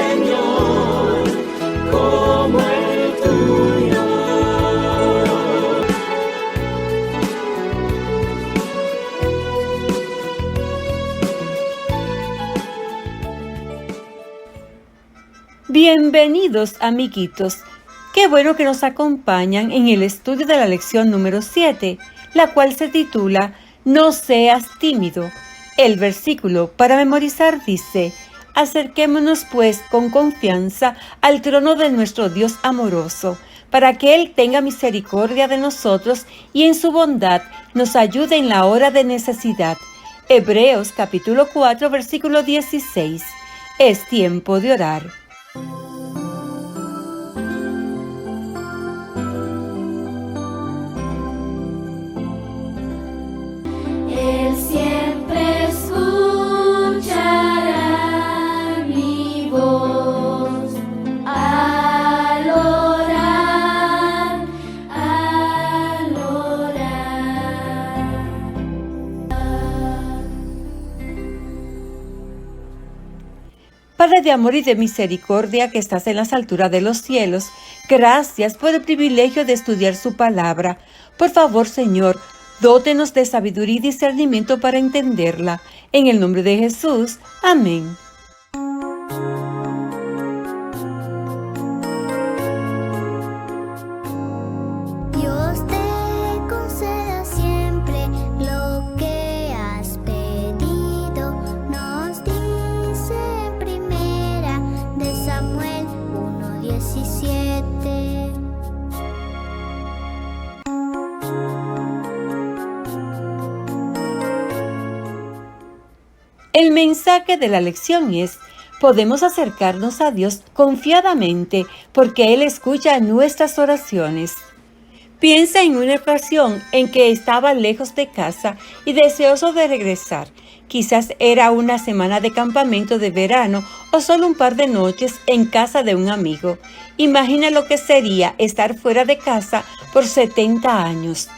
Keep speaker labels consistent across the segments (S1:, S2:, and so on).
S1: Señor, como el tuyo.
S2: Bienvenidos, amiguitos. Qué bueno que nos acompañan en el estudio de la lección número 7, la cual se titula No seas tímido. El versículo para memorizar dice: Acerquémonos pues con confianza al trono de nuestro Dios amoroso, para que Él tenga misericordia de nosotros y en su bondad nos ayude en la hora de necesidad. Hebreos capítulo 4, versículo 16. Es tiempo de orar.
S3: Él siempre escuchará mi voz al orar, al orar.
S2: Padre de amor y de misericordia que estás en las alturas de los cielos, gracias por el privilegio de estudiar su palabra. Por favor, Señor, dótenos de sabiduría y discernimiento para entenderla. En el nombre de Jesús. Amén.
S3: Dios te conceda siempre lo que has pedido, nos dice en primera de Samuel 1:17.
S2: El mensaje de la lección es: podemos acercarnos a Dios confiadamente porque Él escucha nuestras oraciones. Piensa en una ocasión en que estaba lejos de casa y deseoso de regresar. Quizás era una semana de campamento de verano o solo un par de noches en casa de un amigo. Imagina lo que sería estar fuera de casa por 70 años.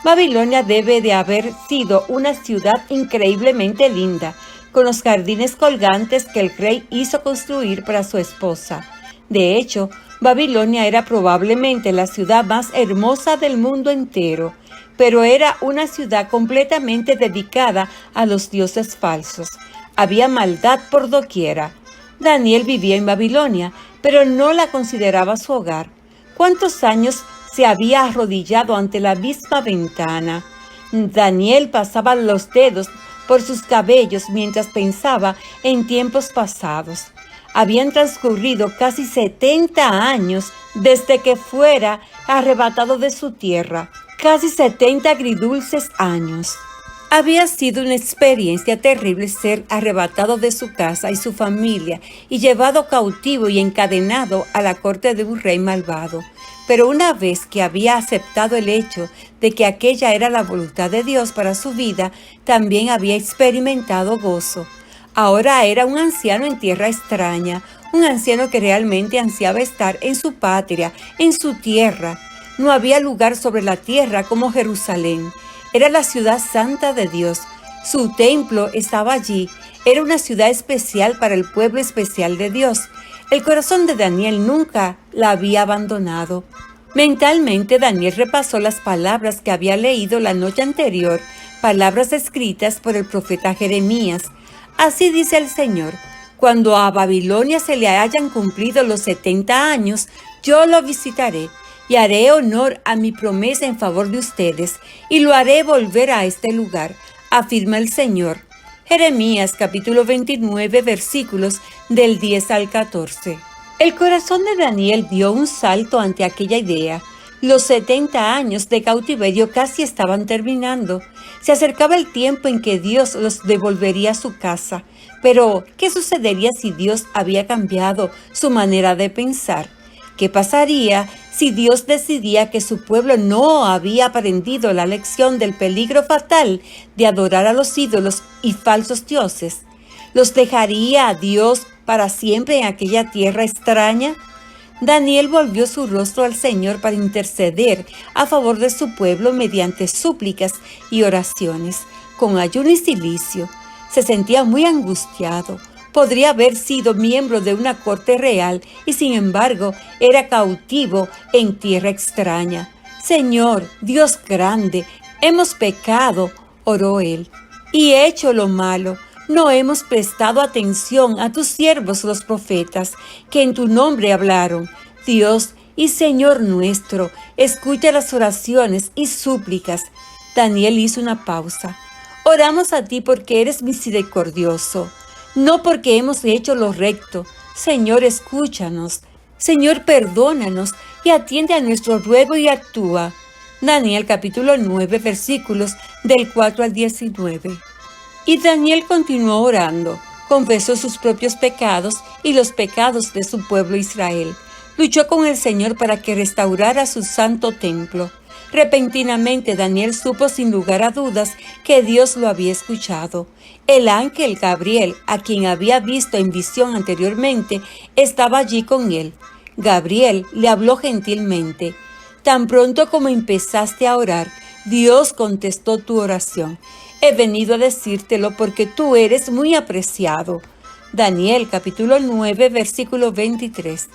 S2: Babilonia debe de haber sido una ciudad increíblemente linda, con los jardines colgantes que el rey hizo construir para su esposa. De hecho, Babilonia era probablemente la ciudad más hermosa del mundo entero, pero era una ciudad completamente dedicada a los dioses falsos. Había maldad por doquiera. Daniel vivía en Babilonia, pero no la consideraba su hogar. ¿Cuántos años se había arrodillado ante la misma ventana? Daniel pasaba los dedos por sus cabellos mientras pensaba en tiempos pasados. Habían transcurrido casi 70 años desde que fuera arrebatado de su tierra, casi 70 agridulces años. Había sido una experiencia terrible ser arrebatado de su casa y su familia y llevado cautivo y encadenado a la corte de un rey malvado. Pero una vez que había aceptado el hecho de que aquella era la voluntad de Dios para su vida, también había experimentado gozo. Ahora era un anciano en tierra extraña, un anciano que realmente ansiaba estar en su patria, en su tierra. No había lugar sobre la tierra como Jerusalén. Era la ciudad santa de Dios. Su templo estaba allí. Era una ciudad especial para el pueblo especial de Dios. El corazón de Daniel nunca la había abandonado. Mentalmente, Daniel repasó las palabras que había leído la noche anterior, palabras escritas por el profeta Jeremías. Así dice el Señor: cuando a Babilonia se le hayan cumplido los 70 años, yo lo visitaré y haré honor a mi promesa en favor de ustedes y lo haré volver a este lugar, afirma el Señor. Jeremías capítulo 29, versículos del 10 al 14. El corazón de Daniel dio un salto ante aquella idea. Los 70 años de cautiverio casi estaban terminando. Se acercaba el tiempo en que Dios los devolvería a su casa. Pero, ¿qué sucedería si Dios había cambiado su manera de pensar? ¿Qué pasaría si Dios decidía que su pueblo no había aprendido la lección del peligro fatal de adorar a los ídolos y falsos dioses? ¿Los dejaría a Dios para siempre en aquella tierra extraña? Daniel volvió su rostro al Señor para interceder a favor de su pueblo mediante súplicas y oraciones, con ayuno y cilicio. Se sentía muy angustiado, Podría haber sido miembro de una corte real y sin embargo era cautivo en tierra extraña. Señor, Dios grande, hemos pecado, oró él, y hecho lo malo. No hemos prestado atención a tus siervos los profetas, que en tu nombre hablaron. Dios y Señor nuestro, escucha las oraciones y súplicas. Daniel hizo una pausa. Oramos a ti porque eres misericordioso, no porque hemos hecho lo recto. Señor, escúchanos. Señor, perdónanos y atiende a nuestro ruego y actúa. Daniel capítulo 9, versículos del 4 al 19. Y Daniel continuó orando, confesó sus propios pecados y los pecados de su pueblo Israel. Luchó con el Señor para que restaurara su santo templo. Repentinamente Daniel supo sin lugar a dudas que Dios lo había escuchado. El ángel Gabriel, a quien había visto en visión anteriormente, estaba allí con él. Gabriel le habló gentilmente. Tan pronto como empezaste a orar, Dios contestó tu oración. He venido a decírtelo porque tú eres muy apreciado. Daniel capítulo 9, versículo 23.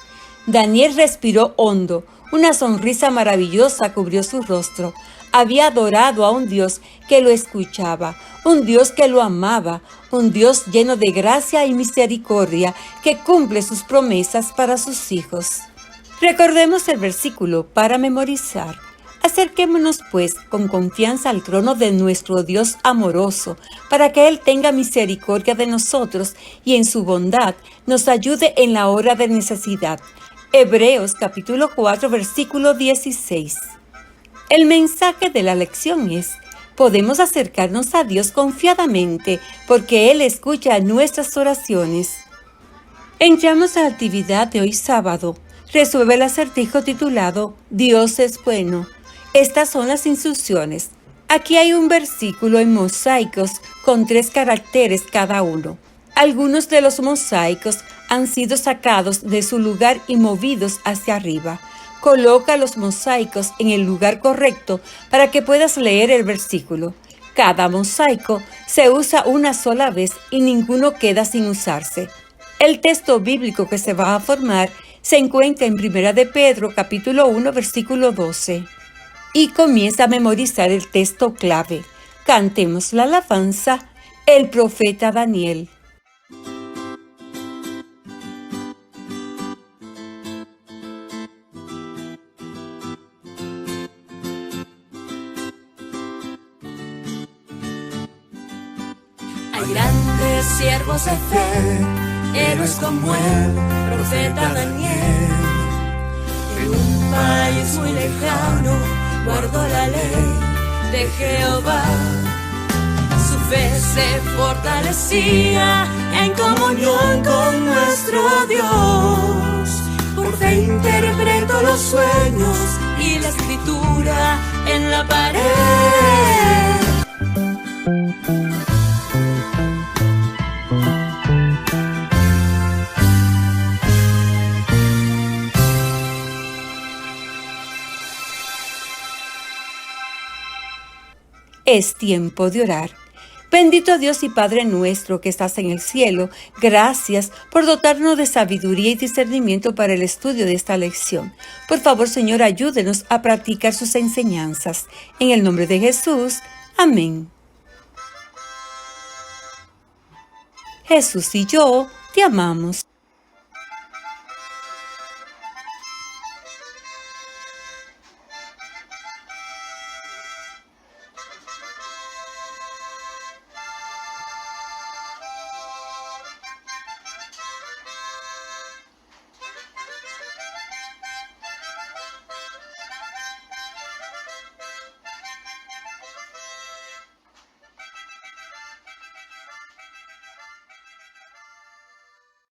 S2: Daniel respiró hondo. Una sonrisa maravillosa cubrió su rostro. Había adorado a un Dios que lo escuchaba, un Dios que lo amaba, un Dios lleno de gracia y misericordia que cumple sus promesas para sus hijos. Recordemos el versículo para memorizar. Acerquémonos pues con confianza al trono de nuestro Dios amoroso, para que Él tenga misericordia de nosotros y en su bondad nos ayude en la hora de necesidad. Hebreos capítulo 4, versículo 16. El mensaje de la lección es: podemos acercarnos a Dios confiadamente porque Él escucha nuestras oraciones. Entramos a la actividad de hoy sábado. Resuelve el acertijo titulado Dios es bueno. Estas son las instrucciones. Aquí hay un versículo en mosaicos con 3 caracteres cada uno. Algunos de los mosaicos han sido sacados de su lugar y movidos hacia arriba. Coloca los mosaicos en el lugar correcto para que puedas leer el versículo. Cada mosaico se usa una sola vez y ninguno queda sin usarse. El texto bíblico que se va a formar se encuentra en 1 de Pedro capítulo 1 versículo 12. Y comienza a memorizar el texto clave. Cantemos la alabanza, el profeta Daniel.
S1: Hay grandes siervos de fe, héroes como el profeta Daniel. En un país muy lejano guardó la ley de Jehová. Su fe se fortalecía en comunión con nuestro Dios. Por fe interpretó los sueños y la escritura en la pared.
S2: Es tiempo de orar. Bendito Dios y Padre nuestro que estás en el cielo, gracias por dotarnos de sabiduría y discernimiento para el estudio de esta lección. Por favor, Señor, ayúdenos a practicar sus enseñanzas. En el nombre de Jesús, amén. Jesús y yo te amamos.